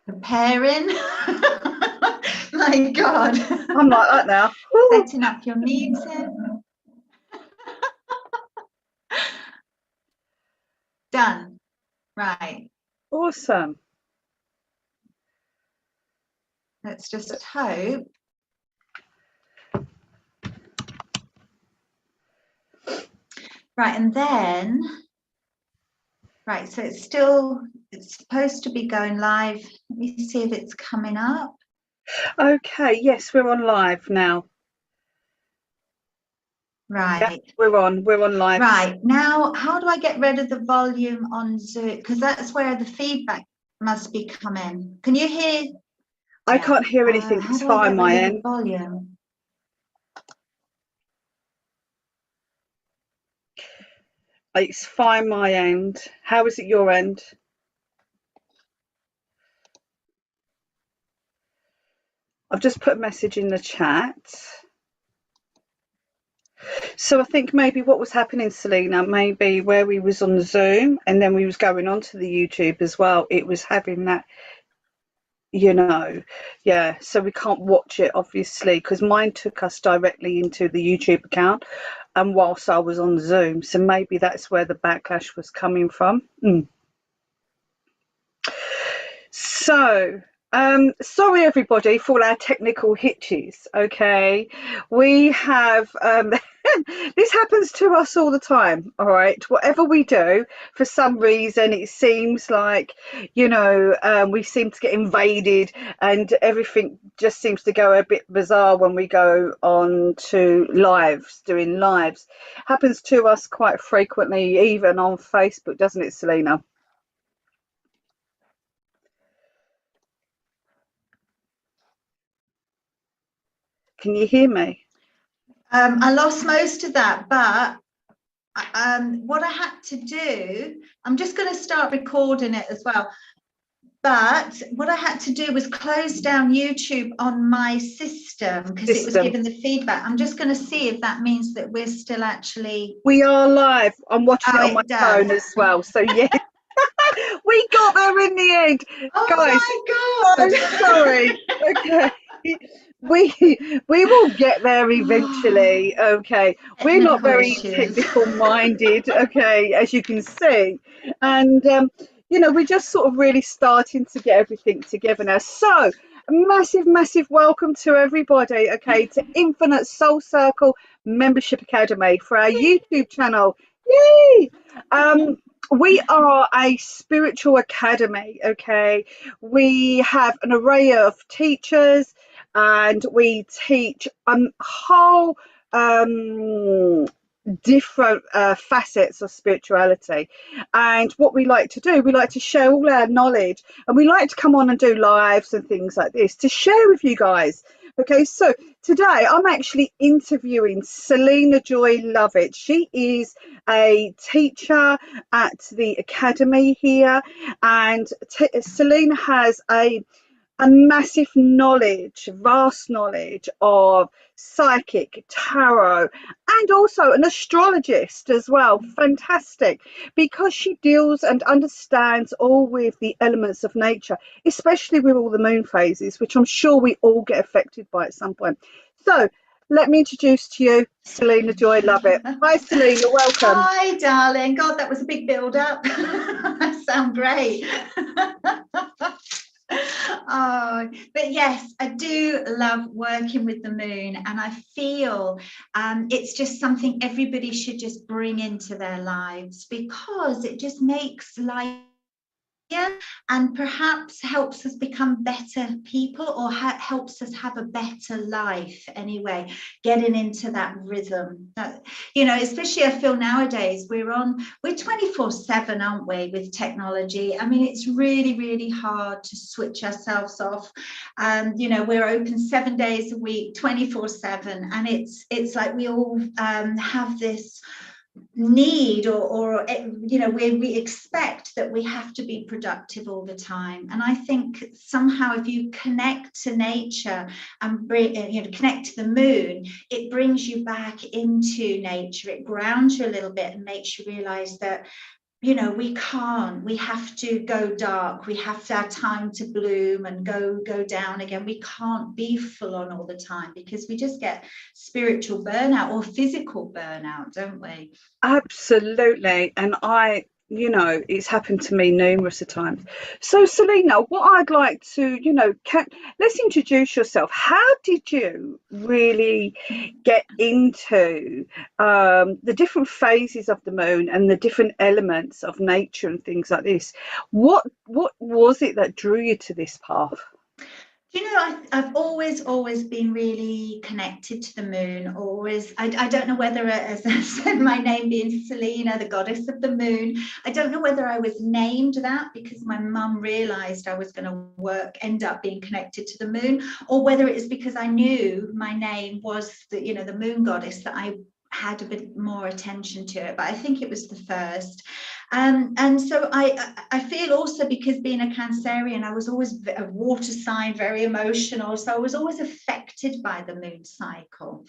Preparing. My God. I'm like that now. Setting up your meeting. Done. Right. Awesome. Let's just hope. Right, and then, right, so it's supposed to be going live. Let me see if it's coming up. Okay, yes, we're on live now. Right. Yeah, we're on live. Right, now, how do I get rid of the volume on Zoom? Because that's where the feedback must be coming. Can you hear? I can't hear anything. How It's do I fine, get my rid of end. the volume? It's fine, my end. How is it your end? I've just put a message in the chat. So I think maybe what was happening, Selena, maybe where we was on Zoom and then we was going on to the YouTube as well, it was having that, yeah, so we can't watch it obviously because mine took us directly into the YouTube account and whilst I was on Zoom, so maybe that's where the backlash was coming from. So sorry everybody for all our technical hitches. Okay, we have this happens to us all the time. All right, whatever we do, for some reason it seems like we seem to get invaded and everything just seems to go a bit bizarre when we go on to doing lives. Happens to us quite frequently, even on Facebook, doesn't it, Selena? Can you hear me? I lost most of that, but what I had to do, I'm just going to start recording it as well. But what I had to do was close down YouTube on my system because it was giving the feedback. I'm just going to see if that means that we're still actually. We are live. I'm watching it on my phone as well. So yeah, we got there in the end, guys. Oh my God! I'm sorry. Okay. We will get there eventually. Okay, we're not very technical minded. Okay, as you can see, and we're just sort of really starting to get everything together now. So massive welcome to everybody. Okay, to Infinite Soul Circle Membership Academy for our YouTube channel. Yay! We are a spiritual academy. Okay, we have an array of teachers and we teach whole different facets of spirituality. And what we like to do, we like to share all our knowledge, and we like to come on and do lives and things like this to share with you guys. Okay, so today I'm actually interviewing Selena Lovett. She is a teacher at the academy here, and Selena has a massive knowledge, vast knowledge of psychic, tarot, and also an astrologist as well. Fantastic, because she deals and understands all with the elements of nature, especially with all the moon phases, which I'm sure we all get affected by at some point. So let me introduce to you Selena Lovett. Hi Selena, welcome. Hi darling. God, that was a big build up. That sounds great. Oh, but yes, I do love working with the moon, and I feel it's just something everybody should just bring into their lives because it just makes life and perhaps helps us become better people, or helps us have a better life anyway, getting into that rhythm that, especially I feel nowadays we're 24/7, aren't we, with technology. I mean, it's really hard to switch ourselves off, and we're open 7 days a week, 24/7, and it's like we all have this need or we expect that we have to be productive all the time. And I think somehow if you connect to nature and connect to the moon, it brings you back into nature, it grounds you a little bit and makes you realize that you know, we have to go dark, we have to have time to bloom and go down again. We can't be full on all the time, because we just get spiritual burnout or physical burnout, don't we? Absolutely. And it's happened to me numerous of times. So, Selena, what I'd like to, let's introduce yourself. How did you really get into the different phases of the moon and the different elements of nature and things like this? What was it that drew you to this path? You know, I've always been really connected to the moon. Always, I don't know whether, as I said, my name being Selena, the goddess of the moon, I don't know whether I was named that because my mum realised I was going to end up being connected to the moon, or whether it is because I knew my name was the moon goddess, that I had a bit more attention to it. But I think it was the first. And so I feel also, because being a Cancerian, I was always a water sign, very emotional. So I was always affected by the moon cycle.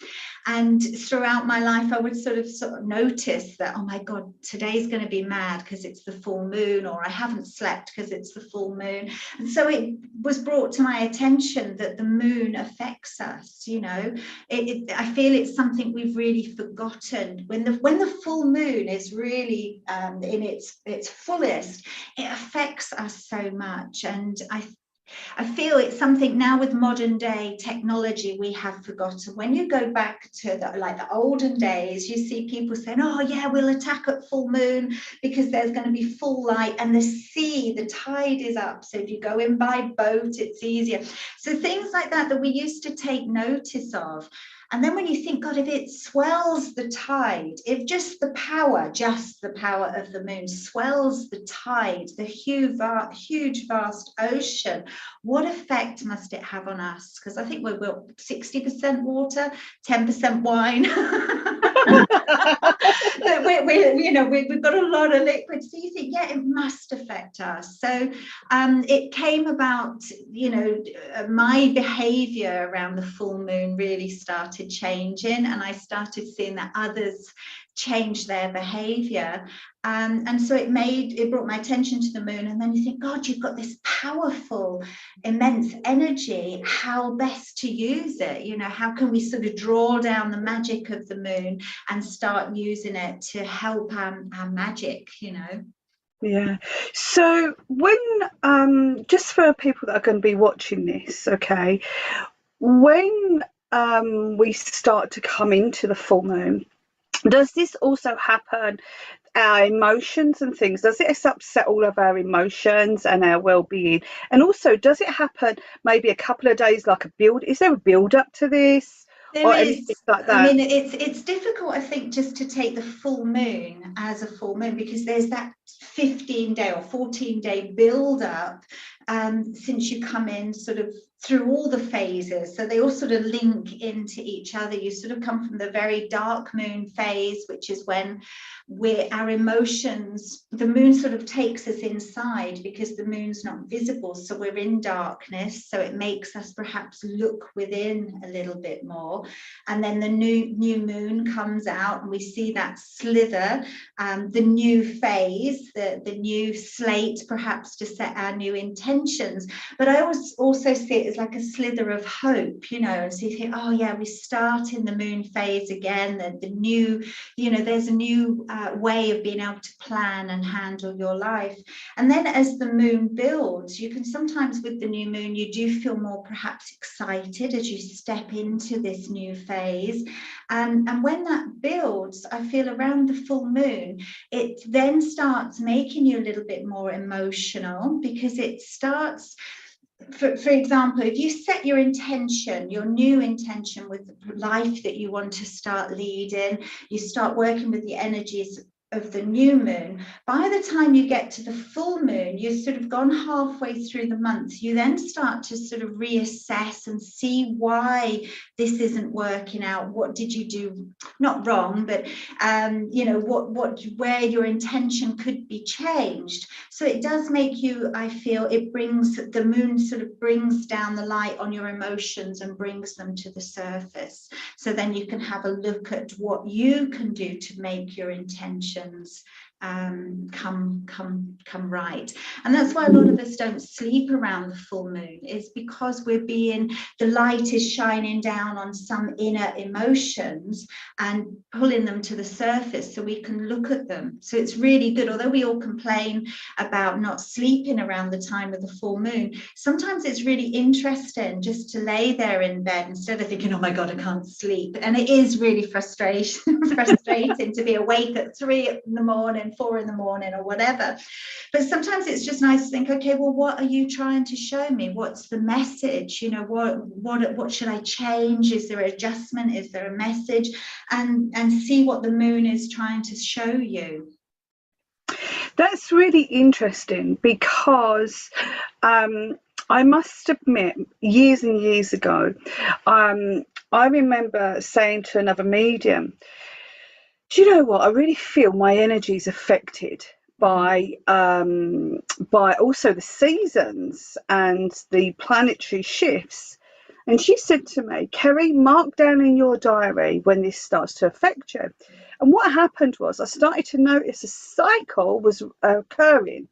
And throughout my life, I would sort of notice that, oh my God, today's going to be mad because it's the full moon, or I haven't slept because it's the full moon. And so it was brought to my attention that the moon affects us. I feel it's something we've really forgotten. When the full moon is really in its fullest, it affects us so much. And I feel it's something now with modern day technology we have forgotten. When you go back to the olden days, you see people saying, oh yeah, we'll attack at full moon because there's going to be full light and the tide is up. So if you go in by boat, it's easier. So things like that we used to take notice of. And then when you think, God, if it swells the tide, if just the power of the moon swells the tide, the huge, vast ocean, what effect must it have on us? Because I think we're 60% water, 10% wine. We've got a lot of liquid. So you think, yeah, it must affect us. So it came about, my behavior around the full moon really started changing, and I started seeing that others change their behavior. And so it brought my attention to the moon. And then you think, God, you've got this powerful, immense energy. How best to use it? How can we sort of draw down the magic of the moon and start using it to help our magic, Yeah. So when just for people that are going to be watching this, okay, when we start to come into the full moon, does this also happen, our emotions and things? Does it upset all of our emotions and our well-being? And also, does it happen maybe a couple of days, like is there a build up to this? There Or is. anything like I that? mean, it's difficult, I think, just to take the full moon as a full moon, because there's that 15-day or 14-day build up since you come in sort of through all the phases. So they all sort of link into each other. You sort of come from the very dark moon phase, which is when our emotions, the moon sort of takes us inside because the moon's not visible. So we're in darkness. So it makes us perhaps look within a little bit more. And then the new moon comes out and we see that slither, the new phase, the new slate, perhaps to set our new intentions. But I also see it as like a slither of hope, and so you think, oh yeah, we start in the moon phase again, the new, there's a new way of being able to plan and handle your life. And then as the moon builds, you can sometimes, with the new moon, you do feel more perhaps excited as you step into this new phase. And when that builds, I feel around the full moon, it then starts making you a little bit more emotional, because it starts, for example, if you set your intention, your new intention with the life that you want to start leading, you start working with the energies of the new moon. By the time you get to the full moon, you've sort of gone halfway through the month. You then start to sort of reassess and see why this isn't working out. What did you do not wrong, but where your intention could be changed. So it does make you, I feel, the moon sort of brings down the light on your emotions and brings them to the surface. So then you can have a look at what you can do to make your intentions come right. And that's why a lot of us don't sleep around the full moon, is because the light is shining down on some inner emotions and pulling them to the surface so we can look at them. So it's really good. Although we all complain about not sleeping around the time of the full moon, sometimes it's really interesting just to lay there in bed instead of thinking, oh my God, I can't sleep. And it is really frustrating to be awake at 3 in the morning, 4 in the morning, or whatever. But sometimes it's just nice to think, okay, well, what are you trying to show me? What's the message? You know, what should I change? Is there an adjustment? Is there a message? And see what the moon is trying to show you. That's really interesting, because I must admit, years and years ago, I remember saying to another medium, do you know what? I really feel my energy is affected by also the seasons and the planetary shifts. And she said to me, Kerry, mark down in your diary when this starts to affect you. And what happened was I started to notice a cycle was occurring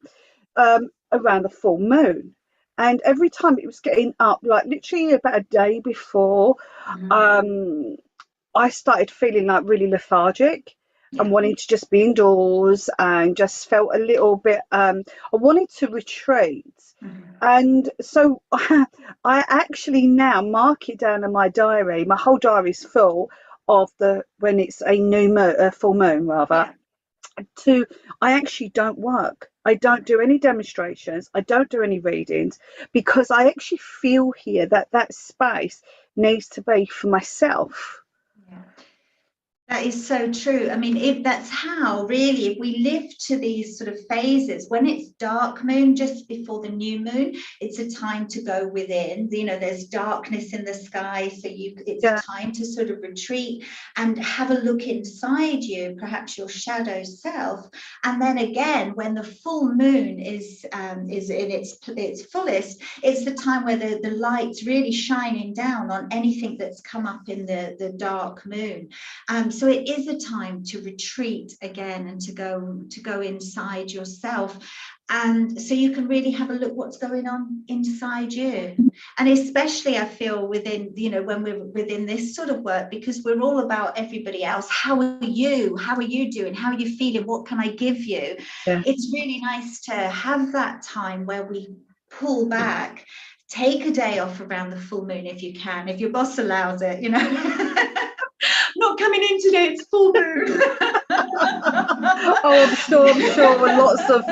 around the full moon. And every time it was getting up, like literally about a day before, I started feeling like really lethargic and wanting to just be indoors, and just felt a little bit, I wanted to retreat. And so I actually now mark it down in my diary. My whole diary is full of when it's a full moon rather. I actually don't work. I don't do any demonstrations. I don't do any readings, because I actually feel here that space needs to be for myself. Yeah. That is so true. I mean, that's how really, if we live to these sort of phases, when it's dark moon just before the new moon, it's a time to go within. You know, there's darkness in the sky, so it's a time to sort of retreat and have a look inside you, perhaps your shadow self. And then again, when the full moon is in its fullest, it's the time where the light's really shining down on anything that's come up in the dark moon. So it is a time to retreat again and to go inside yourself. And so you can really have a look what's going on inside you. And especially I feel within, you know, when we're within this sort of work, because we're all about everybody else. How are you? How are you doing? How are you feeling? What can I give you? Yeah. It's really nice to have that time where we pull back, take a day off around the full moon if you can, if your boss allows it, you know. Not coming in today, it's full moon. I'm sure lots of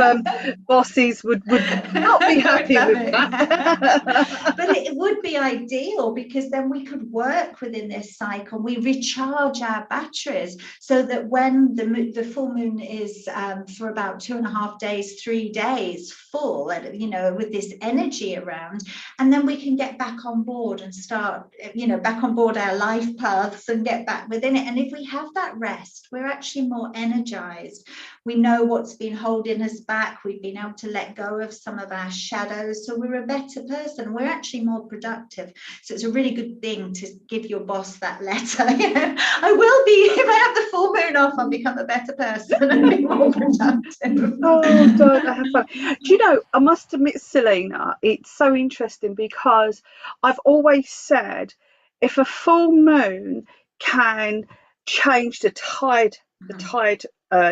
bosses would not be happy with that. But it would be ideal, because then we could work within this cycle. We recharge our batteries so that when the full moon is for about 2.5 days, 3 days full, you know, with this energy around, and then we can get back on board and start, you know, back on board our life paths and get back within it. And if we have that rest, we're actually more energized. We know what's been holding us back. We've been able to let go of some of our shadows, so we're a better person. We're actually more productive. So it's a really good thing to give your boss that letter. You know, I will be, if I have the full moon off, I'll become a better person and be more productive. Oh, don't have fun. Do you know, I must admit, Selena, it's so interesting, because I've always said, if a full moon can change the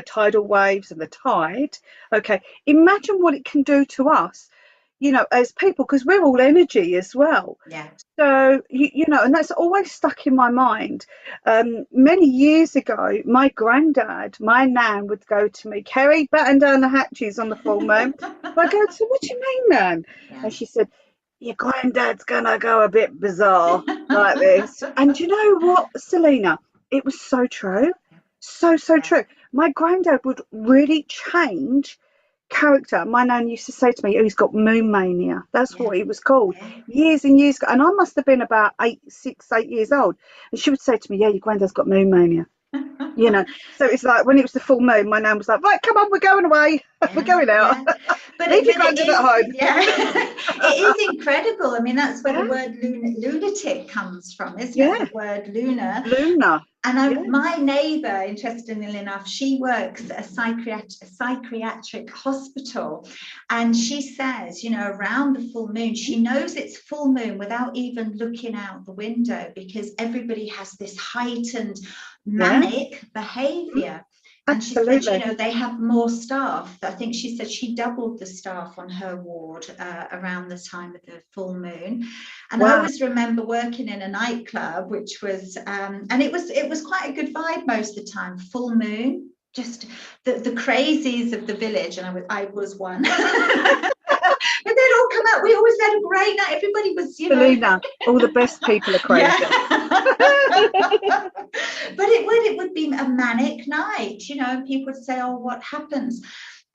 tidal waves and the tide, okay, imagine what it can do to us, you know, as people, because we're all energy as well. Yeah. So you know, and that's always stuck in my mind. Many years ago, my granddad, my nan, would go to me, Kerry, batten down the hatches on the full moon. I go to, what do you mean, Nan? Yeah. And she said, your granddad's gonna go a bit bizarre like this. And you know what, Selena, it was so true. So true. My granddad would really change character. My nan used to say to me, oh, he's got moon mania. That's what it was called years and years ago. And I must have been about 8 years old. And she would say to me, yeah, your granddad's got moon mania. You know, so it's like when it was the full moon, my nan was like, right, come on, we're going away. We're going out. But leave your granddad at home. Yeah. It is incredible. I mean, that's where Yeah. the word lunatic comes from, isn't Yeah. it? The word lunar. Lunar. And my neighbour, interestingly enough, she works at a psychiatric hospital, and she says, you know, around the full moon, she knows it's full moon without even looking out the window, because everybody has this heightened manic behaviour. And she said, you know, they have more staff. I think she said she doubled the staff on her ward around the time of the full moon. And I always remember working in a nightclub, which was, and it was quite a good vibe most of the time. Full moon, just the crazies of the village, and I was one. But they'd all come out. We always had a great night. Everybody was, you know. Selena, all the best people are crazy. Yeah. But it would be a manic night, you know, and people would say, oh, what happens?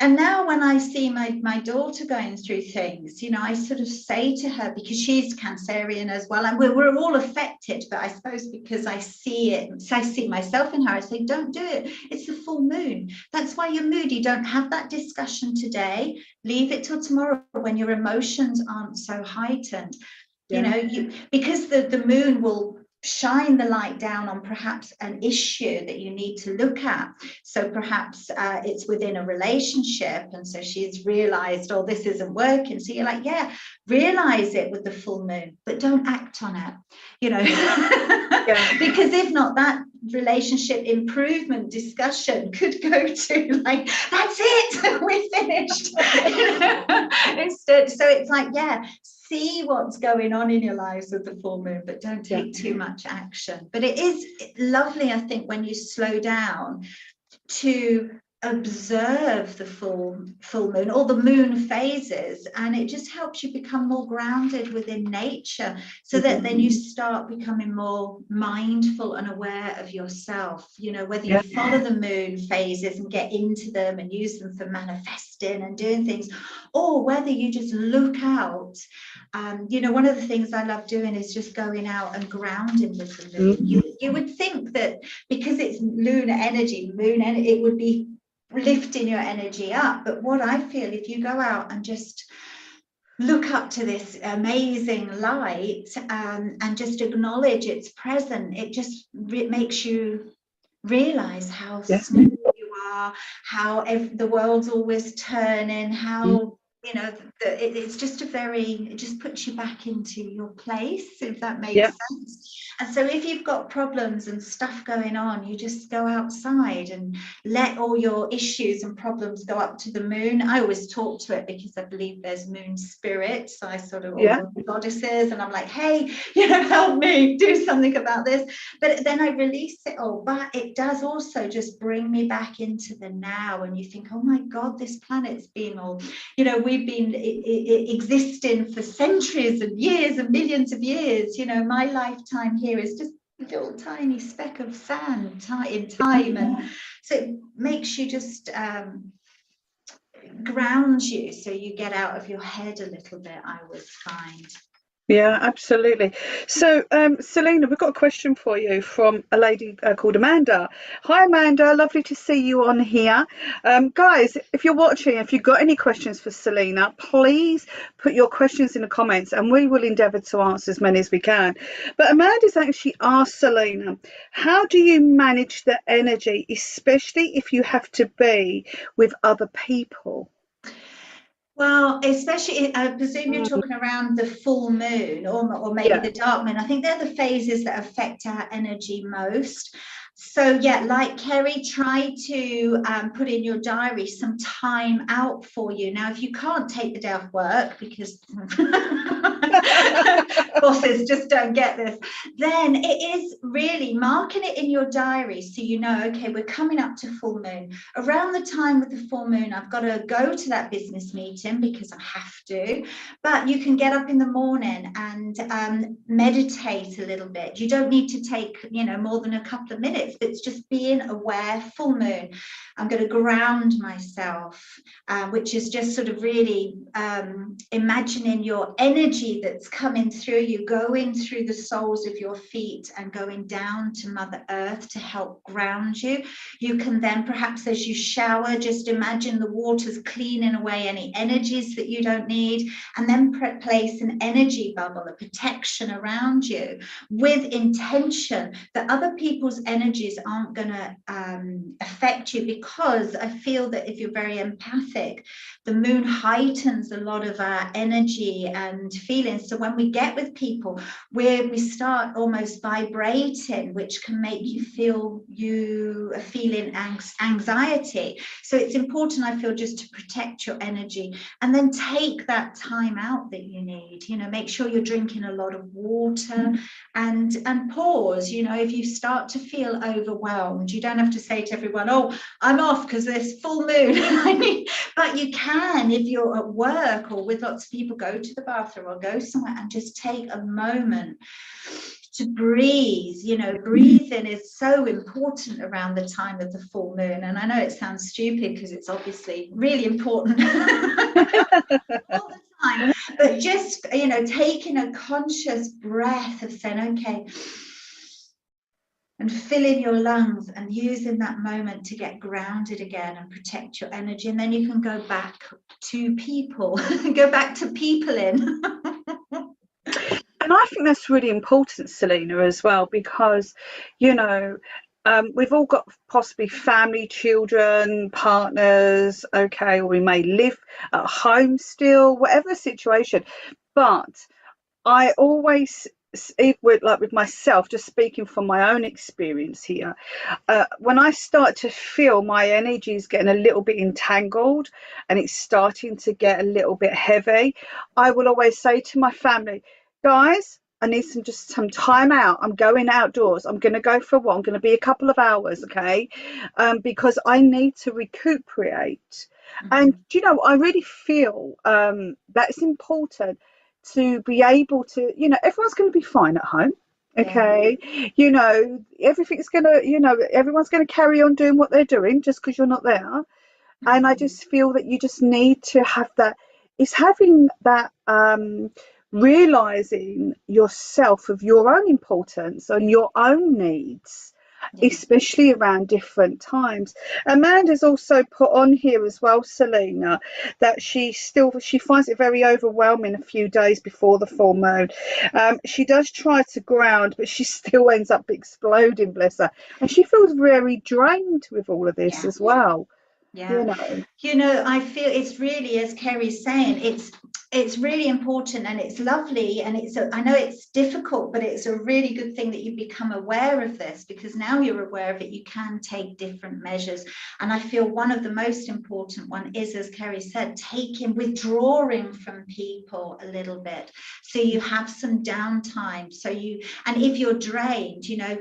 And now when I see my daughter going through things, you know, I sort of say to her, because she's Cancerian as well, and we're all affected, but I suppose because I see it, I see myself in her, I say, don't do it. It's the full moon. That's why you're moody. Don't have that discussion today. Leave it till tomorrow when your emotions aren't so heightened. You know, because the moon will shine the light down on perhaps an issue that you need to look at. So perhaps it's within a relationship, and so she's realized, oh, this isn't working. So you're like, yeah, realize it with the full moon, but don't act on it, you know. Because if not, that relationship improvement discussion could go to like, that's it, we're finished. You know? Instead, so it's like, yeah, see what's going on in your lives with the full moon, but don't take too much action. But it is lovely, I think, when you slow down to observe the full moon or the moon phases, and it just helps you become more grounded within nature, so that then you start becoming more mindful and aware of yourself, you know, whether you follow the moon phases and get into them and use them for manifesting and doing things, or whether you just look out. You know, one of the things I love doing is just going out and grounding with the moon. You would think that because it's lunar energy, it would be lifting your energy up. But what I feel, if you go out and just look up to this amazing light, and just acknowledge it's present, it just makes you realize how small you are, how the world's always turning, how you know, it's just it just puts you back into your place, if that makes sense. And so if you've got problems and stuff going on, you just go outside and let all your issues and problems go up to the moon. I always talk to it because I believe there's moon spirits. So I sort of, all the goddesses, and I'm like, hey, you know, help me do something about this. But then I release it all. But it does also just bring me back into the now. And you think, oh my God, this planet's been all, you know, we've been existing for centuries and years and millions of years. You know, my lifetime here is just a little tiny speck of sand in time. And so it makes you just grounds you, so you get out of your head a little bit, I would find. Yeah, absolutely. So, Selena, we've got a question for you from a lady called Amanda. Hi, Amanda. Lovely to see you on here. Guys, if you're watching, if you've got any questions for Selena, please put your questions in the comments and we will endeavour to answer as many as we can. But Amanda's actually asked Selena, how do you manage the energy, especially if you have to be with other people? Well, especially, I presume you're talking around the full moon or maybe the dark moon. I think they're the phases that affect our energy most. So yeah, like Kerry, try to put in your diary some time out for you. Now, if you can't take the day off work because bosses just don't get this, then it is really marking it in your diary so you know, okay, we're coming up to full moon. Around the time with the full moon, I've got to go to that business meeting because I have to, but you can get up in the morning and meditate a little bit. You don't need to take, you know, more than a couple of minutes. It's just being aware. Full moon, I'm going to ground myself, which is just sort of really imagining your energy that's coming through you going through the soles of your feet and going down to Mother Earth to help ground you. You can then, perhaps as you shower, just imagine the water's cleaning away any energies that you don't need, and then place an energy bubble, a protection around you, with intention that other people's energies aren't going to affect you, because I feel that if you're very empathic, the moon heightens a lot of our energy and feelings. So when we get with people, we start almost vibrating, which can make you feel feeling anxiety. So it's important, I feel, just to protect your energy, and then take that time out that you need. You know, make sure you're drinking a lot of water, and pause. You know, if you start to feel overwhelmed, you don't have to say to everyone, oh, I'm off because there's full moon. But you can, if you're at work or with lots of people, go to the bathroom or go somewhere and just take a moment to breathe. You know, breathing is so important around the time of the full moon. And I know it sounds stupid because it's obviously really important all the time, but just, you know, taking a conscious breath of saying, okay, and filling your lungs and using that moment to get grounded again and protect your energy. And then you can go back to people, go back to peopling. And I think that's really important, Selena, as well, because, you know, we've all got possibly family, children, partners, okay, or we may live at home still, whatever the situation. But I always, with myself, just speaking from my own experience here, when I start to feel my energy is getting a little bit entangled and it's starting to get a little bit heavy, I will always say to my family, guys, I need some time out. I'm going outdoors. I'm going to go for a walk. I'm going to be a couple of hours, okay? Because I need to recuperate. And you know, I really feel that it's important to be able to, you know, everyone's going to be fine at home, okay? Yeah. You know, everything's going to, you know, everyone's going to carry on doing what they're doing just because you're not there. And I just feel that you just need to have that, it's having that realizing yourself of your own importance and your own needs, especially around different times. Amanda's also put on here as well, Selena, that she finds it very overwhelming a few days before the full moon. She does try to ground, but she still ends up exploding, bless her. And she feels very drained with all of this as well. Yeah, you know, I feel it's really, as Kerry's saying, it's really important, and it's lovely, and I know it's difficult, but it's a really good thing that you become aware of this, because now you're aware of it, you can take different measures. And I feel one of the most important one is, as Kerry said, withdrawing from people a little bit, so you have some downtime. And if you're drained, you know,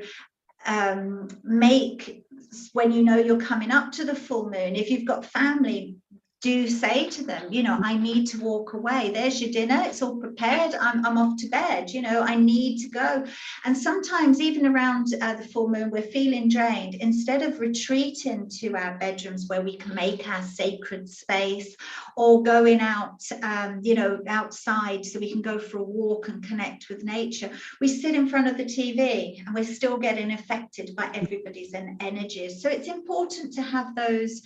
when you know you're coming up to the full moon, if you've got family, do say to them, you know, I need to walk away. There's your dinner. It's all prepared. I'm off to bed. You know, I need to go. And sometimes even around the full moon, we're feeling drained. Instead of retreating to our bedrooms where we can make our sacred space, or going out, you know, outside so we can go for a walk and connect with nature, we sit in front of the TV and we're still getting affected by everybody's energies. So it's important to have those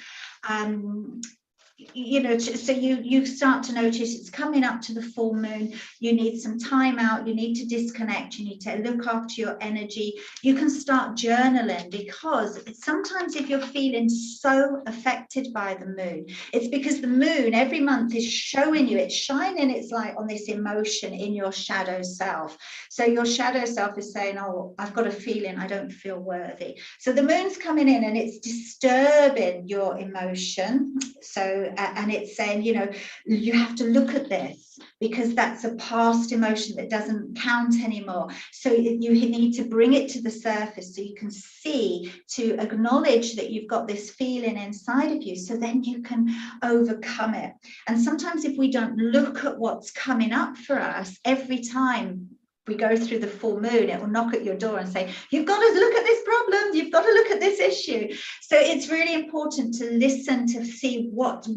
you know, so you start to notice it's coming up to the full moon, you need some time out, you need to disconnect, you need to look after your energy. You can start journaling, because sometimes if you're feeling so affected by the moon, it's because the moon every month is showing you, it's shining its light on this emotion in your shadow self. So your shadow self is saying, oh, I've got a feeling I don't feel worthy. So the moon's coming in and it's disturbing your emotion. So and it's saying, you know, you have to look at this because that's a past emotion that doesn't count anymore. So you need to bring it to the surface so you can see, to acknowledge that you've got this feeling inside of you, so then you can overcome it. And sometimes if we don't look at what's coming up for us every time we go through the full moon, it will knock at your door and say, you've got to look at this problem, you've got to look at this issue. So it's really important to listen to see what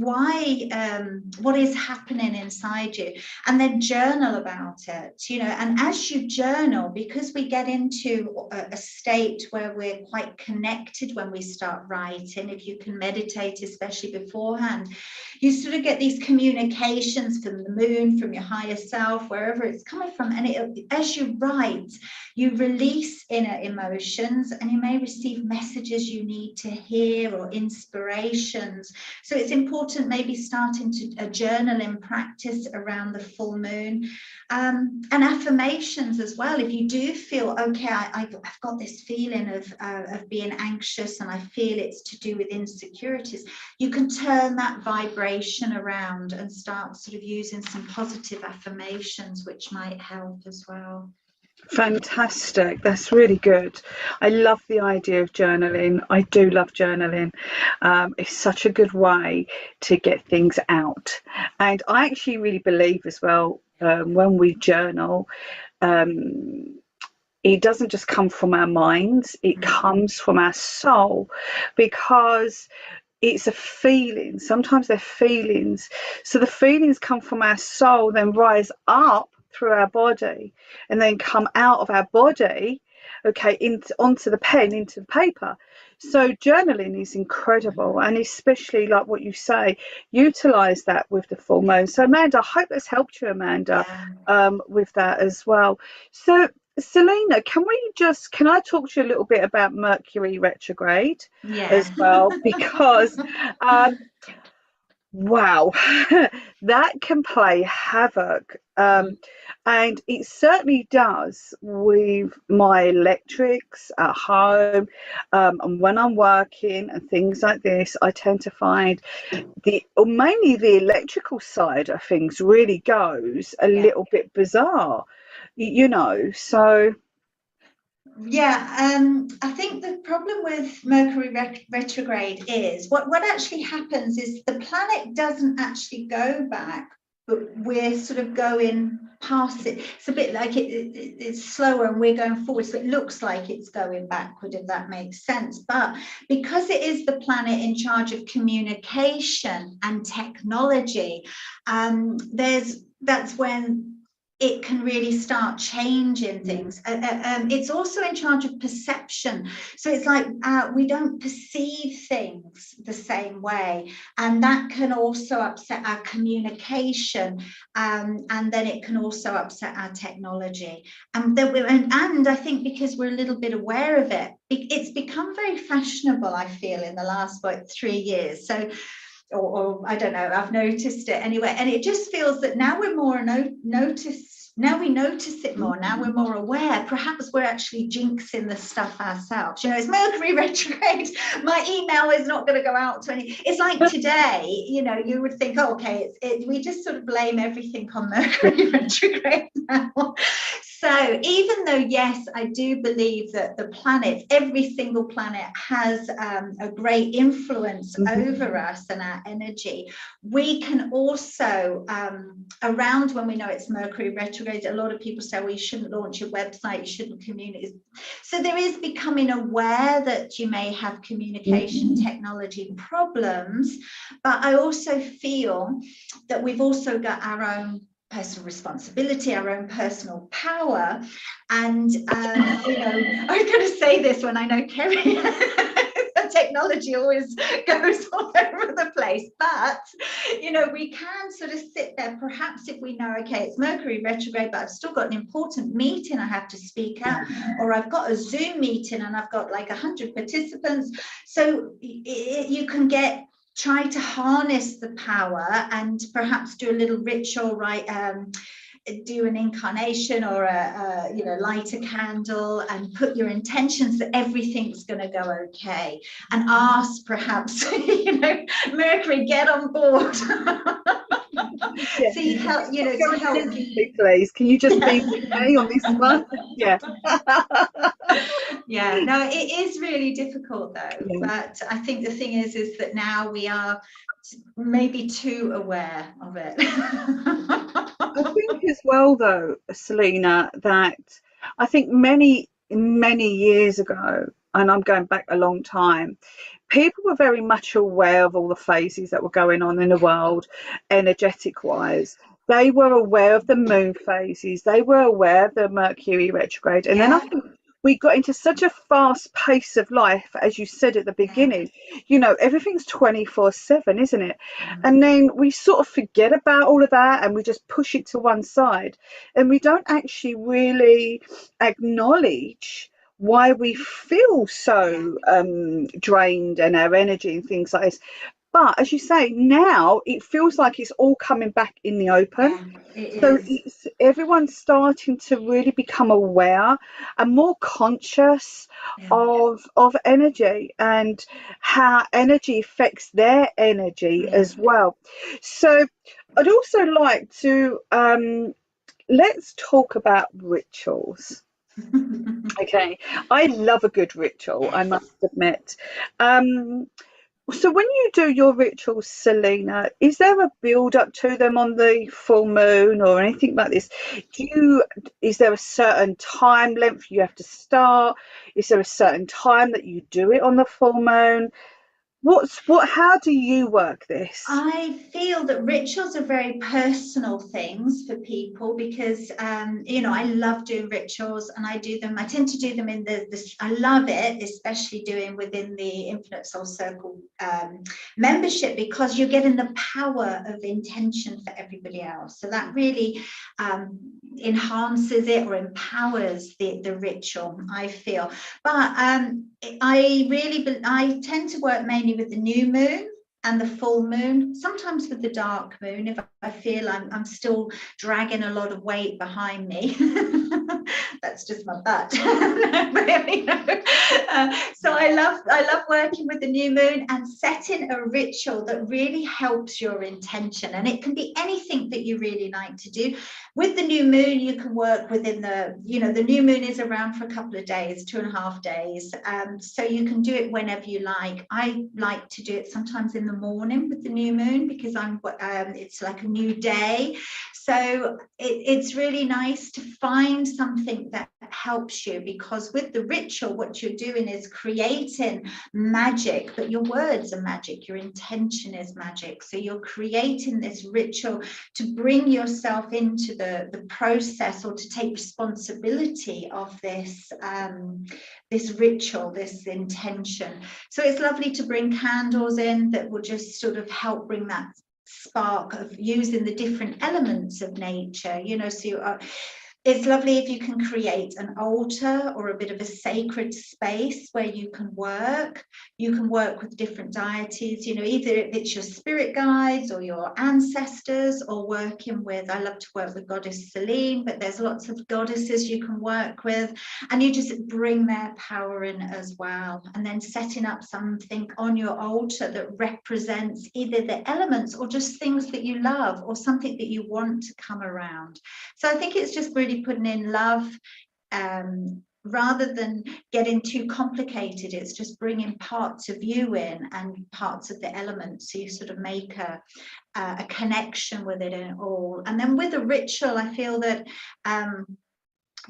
is happening inside you, and then journal about it, you know. And as you journal, because we get into a state where we're quite connected when we start writing, if you can meditate, especially beforehand, you sort of get these communications from the moon, from your higher self, wherever it's coming from. And as you write, you release inner emotions, and you may receive messages you need to hear or inspirations. So it's important maybe starting to a journaling practice around the full moon, and affirmations as well. If you do feel, okay, I've got this feeling of being anxious, and I feel it's to do with insecurities, you can turn that vibration around and start sort of using some positive affirmations, which might help as well. Fantastic. That's really good. I love the idea of journaling. I do love journaling. It's such a good way to get things out. And I actually really believe as well, when we journal, it doesn't just come from our minds, it comes from our soul, because it's a feeling. Sometimes they're feelings. So the feelings come from our soul, then rise up through our body, and then come out of our body, okay, onto the pen, into the paper. So journaling is incredible, and especially like what you say, utilize that with the full moon. So Amanda, I hope that's helped you, Amanda, with that as well. So Selena, can I talk to you a little bit about Mercury retrograde as well? Because wow, that can play havoc, and it certainly does with my electrics at home, and when I'm working and things like this. I tend to find mainly the electrical side of things really goes a little bit bizarre, you know. So I think the problem with Mercury retrograde is what actually happens is the planet doesn't actually go back, but we're sort of going past it. It's a bit like it's slower and we're going forward, so it looks like it's going backward, if that makes sense. But because it is the planet in charge of communication and technology, that's when it can really start changing things. It's also in charge of perception. So it's like we don't perceive things the same way. And that can also upset our communication. And then it can also upset our technology. And I think because we're a little bit aware of it, it's become very fashionable, I feel, in the last 3 years. So or I don't know, I've noticed it anyway. And it just feels that now we're more now we notice it more, now we're more aware. Perhaps we're actually jinxing the stuff ourselves. You know, it's Mercury retrograde, my email is not going to go out to any. It's like today, you know, you would think, oh, okay, we just sort of blame everything on Mercury retrograde now. So even though, yes, I do believe that the planets, every single planet has a great influence over us and our energy, we can also, around when we know it's Mercury retrograde, a lot of people say, well, you shouldn't launch your website, you shouldn't communicate. So there is becoming aware that you may have communication technology problems, but I also feel that we've also got our own personal responsibility, our own personal power. And you know, I'm going to say this when I know Kerry technology always goes all over the place, but you know, we can sort of sit there, perhaps if we know, okay, it's Mercury retrograde, but I've still got an important meeting I have to speak at, or I've got a Zoom meeting and I've got like 100 participants. So you can try to harness the power and perhaps do a little ritual, right? Do an incarnation or you know, light a candle and put your intentions that everything's going to go okay, and ask perhaps, you know, Mercury, get on board. So you help, you know, to help me, please. Can you just be with me on this one? Yeah. Yeah, no, it is really difficult though. But I think the thing is that now we are maybe too aware of it. I think as well, though, Selena, that I think many years ago, and I'm going back a long time, people were very much aware of all the phases that were going on in the world, energetic wise. They were aware of the moon phases, they were aware of the Mercury retrograde. And then I Yeah, think we got into such a fast pace of life, as you said at the yeah. beginning, everything's 24/7, isn't it? Mm. And then we sort of forget about all of that and we just push it to one side. And we don't actually really acknowledge why we feel Yeah, so drained and our energy and things like this. But as you say, now it feels like it's all coming back in the open. yeah, it So is. it's everyone's starting to really become aware and more conscious Yeah. of energy and how energy affects their energy Yeah. as well. So I'd also like to let's talk about rituals. Okay, I love a good ritual, I Yes. must admit. Um, so when you do your rituals, Selena, is there a build up to them on the full moon or anything like this? Is there a certain time length you have to start? Is there a certain time that you do it on the full moon? How do you work this? I feel that rituals are very personal things for people because, I love doing rituals and I do them. I tend to do them in I love it, especially doing within the Infinite Soul Circle membership, because you're getting the power of intention for everybody else. So that really enhances it or empowers the ritual, I feel. But I tend to work mainly with the new moon and the full moon, sometimes with the dark moon if I feel I'm still dragging a lot of weight behind me. That's just my butt. Really, no. So I love working with the new moon and setting a ritual that really helps your intention, and it can be anything that you really like to do. With the new moon, you can work within the new moon is around for a couple of days, 2.5 days. So you can do it whenever you like. I like to do it sometimes in the morning with the new moon because it's like a new day. So it's really nice to find something that helps you, because with the ritual, what you're doing is creating magic, but your words are magic, your intention is magic. So you're creating this ritual to bring yourself into the process, or to take responsibility of this ritual, this intention. So it's lovely to bring candles in that will just sort of help bring that spark of using the different elements of nature, so it's lovely if you can create an altar or a bit of a sacred space where you can work. You can work with different deities, either if it's your spirit guides or your ancestors, or working with, I love to work with Goddess Selene, but there's lots of goddesses you can work with, and you just bring their power in as well. And then setting up something on your altar that represents either the elements or just things that you love or something that you want to come around. So I think it's just really putting in love, rather than getting too complicated. It's just bringing parts of you in and parts of the elements, so you sort of make a connection with it in all. And then with a ritual, I feel that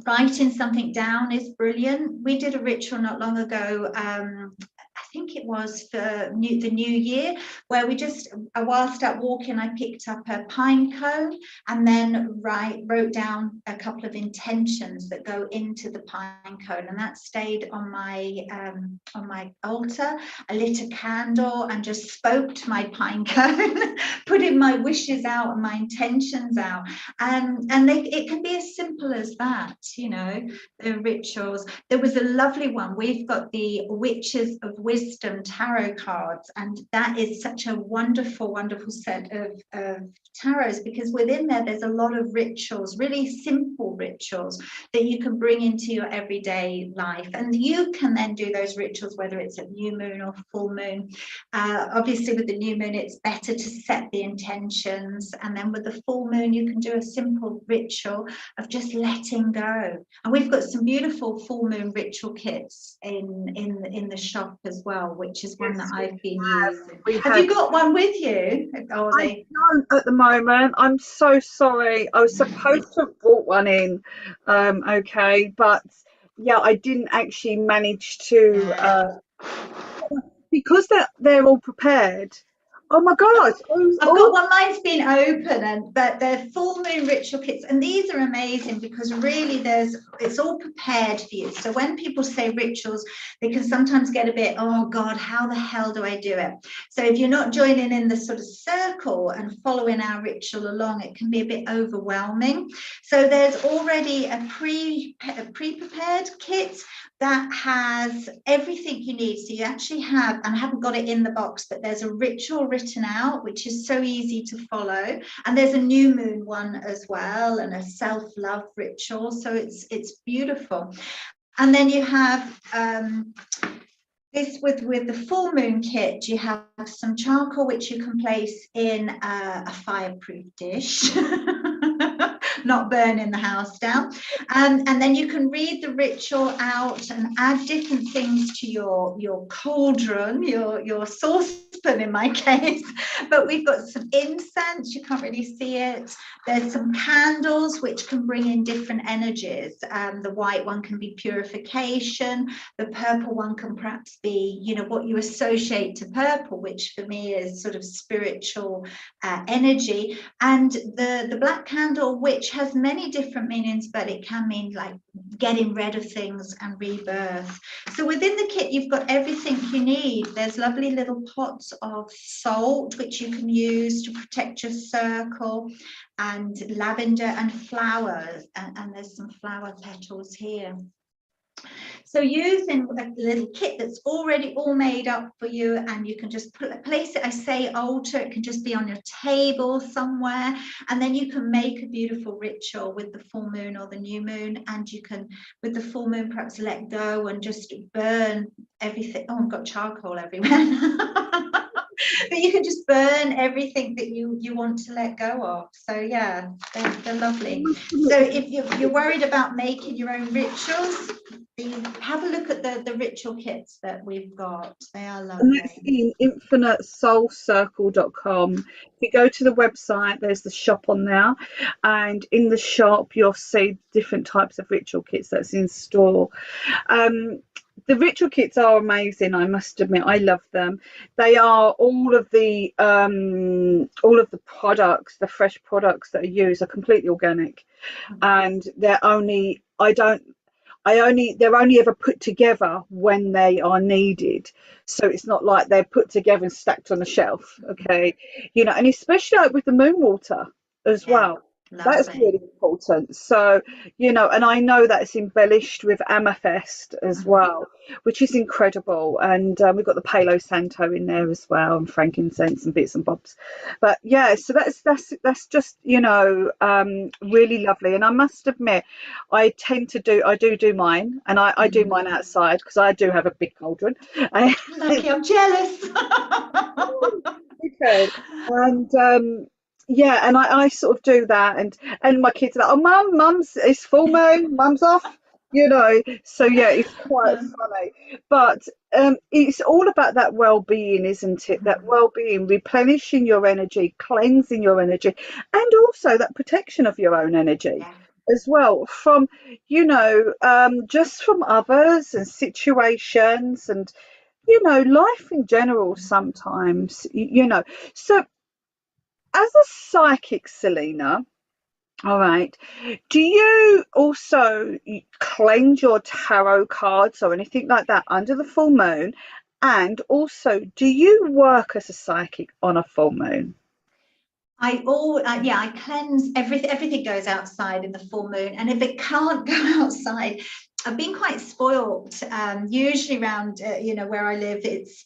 writing something down is brilliant. We did a ritual not long ago, I think it was for the new year, where we just, whilst out walking, I picked up a pine cone and then wrote down a couple of intentions that go into the pine cone, and that stayed on my altar. I lit a candle and just spoke to my pine cone, putting my wishes out and my intentions out, and it can be as simple as that, the rituals. There was a lovely one. We've got the Witches of Wisdom tarot cards, and that is such a wonderful, wonderful set of tarots, because within there's a lot of rituals, really simple rituals that you can bring into your everyday life. And you can then do those rituals whether it's a new moon or full moon. Obviously with the new moon it's better to set the intentions, and then with the full moon you can do a simple ritual of just letting go. And we've got some beautiful full moon ritual kits in the shop as well, which is one Yes, that we I've been have. using. We Have have. you got one with you? Or are I they? don't at the moment. I'm so sorry. I was supposed to have brought one in. Okay, but yeah, I didn't actually manage to Yeah. because they're all prepared. Oh my God! I've got one, mine's been open, and but they're full moon ritual kits, and these are amazing because really it's all prepared for you. So when people say rituals, they can sometimes get a bit, oh God, how the hell do I do it? So if you're not joining in the sort of circle and following our ritual along, it can be a bit overwhelming. So there's already a pre-prepared kit that has everything you need. So you actually have, and I haven't got it in the box, but there's a ritual written out, which is so easy to follow. And there's a new moon one as well, and a self-love ritual. So it's beautiful. And then you have this with the full moon kit, you have some charcoal, which you can place in a fireproof dish. Not burning the house down, and then you can read the ritual out and add different things to your cauldron, your saucepan in my case. But we've got some incense, you can't really see it. There's some candles which can bring in different energies. The white one can be purification, the purple one can perhaps be, you know, what you associate to purple, which for me is sort of spiritual energy, and the black candle, which has many different meanings, but it can mean like getting rid of things and rebirth. So within the kit, you've got everything you need. There's lovely little pots of salt, which you can use to protect your circle, and lavender and flowers, and there's some flower petals here. So using a little kit that's already all made up for you, and you can just place it, I say altar, it can just be on your table somewhere, and then you can make a beautiful ritual with the full moon or the new moon, and you can, with the full moon, perhaps let go and just burn everything. Oh, I've got charcoal everywhere. But you can just burn everything that you want to let go of. So yeah, they're lovely. So if you're worried about making your own rituals, have a look at the ritual kits that we've got. They are lovely. And that's in infinitesoulcircle.com. If you go to the website, there's the shop on there, and in the shop you'll see different types of ritual kits that's in store. The ritual kits are amazing, I must admit. I love them. They are all of the products, the fresh products that are used are completely organic, and they're only ever put together when they are needed. So it's not like they're put together and stacked on a shelf. Okay, you know, and especially like with the moon water as well. That's Lovely. really important. So, you know, and I know that's embellished with amethyst as well, which is incredible. And we've got the Palo Santo in there as well, and frankincense and bits and bobs. But yeah, so that's just, you know, really lovely. And I must admit, I do mine, and I do mine outside because I do have a big cauldron. Lucky, I'm jealous. Okay. And yeah, and I sort of do that, and my kids are like, oh mum's it's full moon, mum's off, you know. So yeah, it's quite funny. But it's all about that well-being, isn't it? That well-being, replenishing your energy, cleansing your energy, and also that protection of your own energy as well from, you know, just from others and situations, and you know, life in general sometimes, you know. So as a psychic, Selena, all right, do you also cleanse your tarot cards or anything like that under the full moon? And also, do you work as a psychic on a full moon? I cleanse everything. Everything goes outside in the full moon, and if it can't go outside, I've been quite spoilt. Usually around, you know, where I live, it's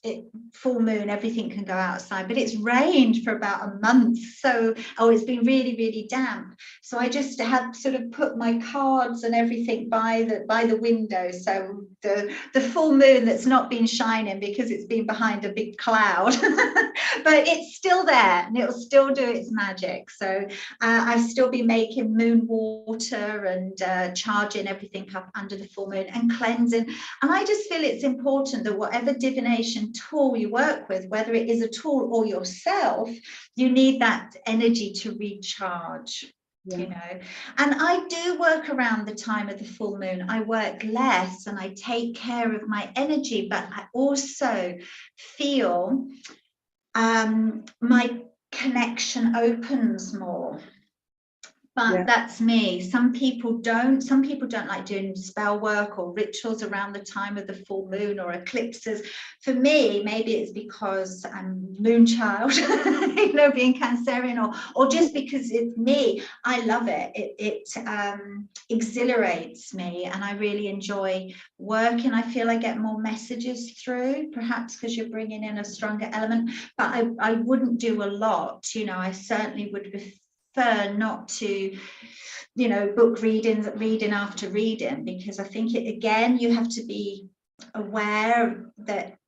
full moon, everything can go outside, but it's rained for about a month. So, it's been really, really damp. So I just have sort of put my cards and everything by the window. So the full moon that's not been shining because it's been behind a big cloud, but it's still there and it'll still do its magic. So I've still been making moon water and charging everything up under the the full moon and cleansing. And I just feel it's important that whatever divination tool you work with, whether it is a tool or yourself, you need that energy to recharge. Yeah. You know, and I do work around the time of the full moon. I work less and I take care of my energy, but I also feel my connection opens more. But that's me. Some people don't like doing spell work or rituals around the time of the full moon or eclipses. For me, maybe it's because I'm moon child, you know, being Cancerian, or just because it's me. I love it. It exhilarates me, and I really enjoy working. I feel I get more messages through, perhaps because you're bringing in a stronger element. But I wouldn't do a lot. You know, I certainly would prefer not to, you know, book reading after reading, because I think again, you have to be aware that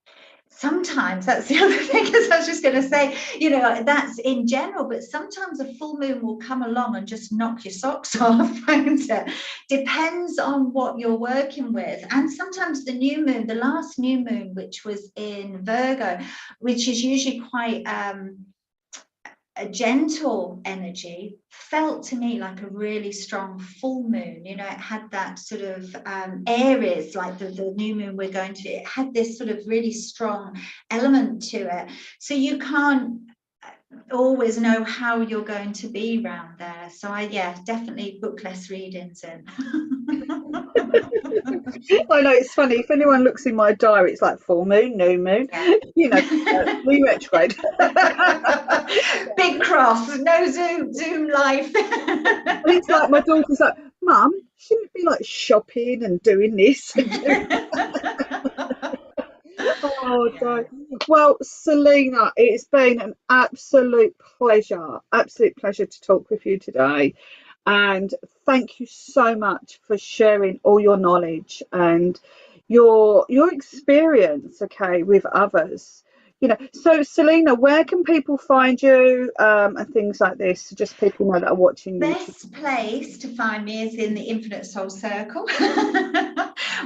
sometimes, that's the other thing, as I was just going to say, you know, that's in general, but sometimes a full moon will come along and just knock your socks off. Depends on what you're working with. And sometimes the new moon, the last new moon, which was in Virgo, which is usually quite a gentle energy, felt to me like a really strong full moon. You know, it had that sort of Aries, like the new moon we're going to, it had this sort of really strong element to it. So you can't always know how you're going to be around there. So definitely book less readings in. I know, it's funny, if anyone looks in my diary, it's like full moon, new moon, you know, retrograde. Big cross, no Zoom life. And it's like my daughter's like, Mum, shouldn't it be like shopping and doing this and doing Oh, God. Well, Selena, it's been an absolute pleasure to talk with you today. And thank you so much for sharing all your knowledge and your experience, okay, with others. You know, so Selena, where can people find you and things like this? So just people know that are watching you. Best place to find me is in the Infinite Soul Circle,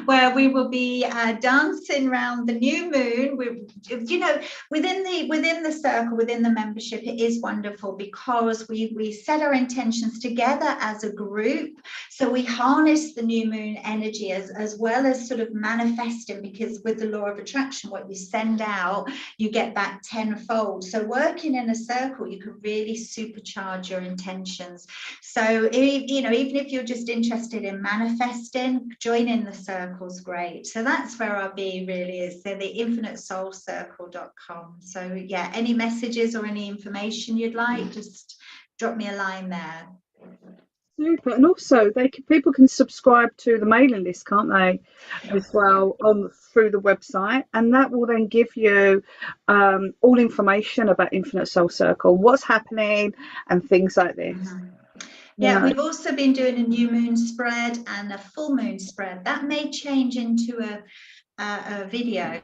where we will be dancing around the new moon. You know, within the circle, within the membership, it is wonderful because we set our intentions together as a group. So we harness the new moon energy as well as sort of manifesting, because with the law of attraction, what you send out, you get back tenfold. So working in a circle, you can really supercharge your intentions. So, you know, even if you're just interested in manifesting, joining the circle's great. So that's where our be really is. So the infinitesoulcircle.com. So yeah, any messages or any information you'd like, just drop me a line there. Super. And also people can subscribe to the mailing list, can't they, as well, through the website, and that will then give you all information about Infinite Soul Circle, what's happening and things like this. Yeah, we've also been doing a new moon spread and a full moon spread. That may change into a video,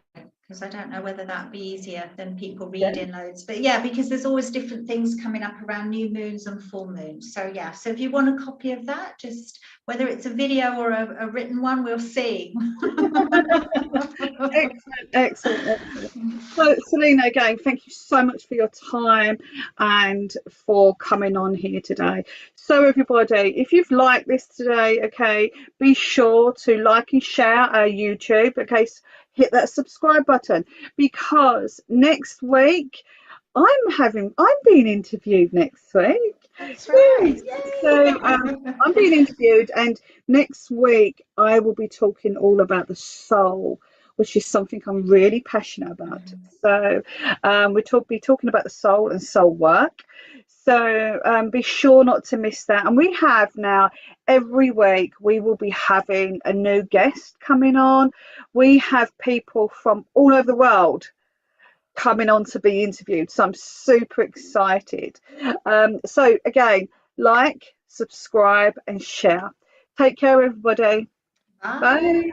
because I don't know whether that'd be easier than people reading loads. But yeah, because there's always different things coming up around new moons and full moons. So yeah, so if you want a copy of that, just whether it's a video or a written one, we'll see. Excellent. So Selena, again, thank you so much for your time and for coming on here today. So everybody, if you've liked this today, okay, be sure to like and share our YouTube, okay, hit that subscribe button, because next week I'm being interviewed next week. That's right. So I'm being interviewed, and next week I will be talking all about the soul, which is something I'm really passionate about. So we'll be talking about the soul and soul work. So be sure not to miss that. And we have now, every week, we will be having a new guest coming on. We have people from all over the world coming on to be interviewed. So I'm super excited. So again, like, subscribe and share. Take care, everybody. Bye. Bye.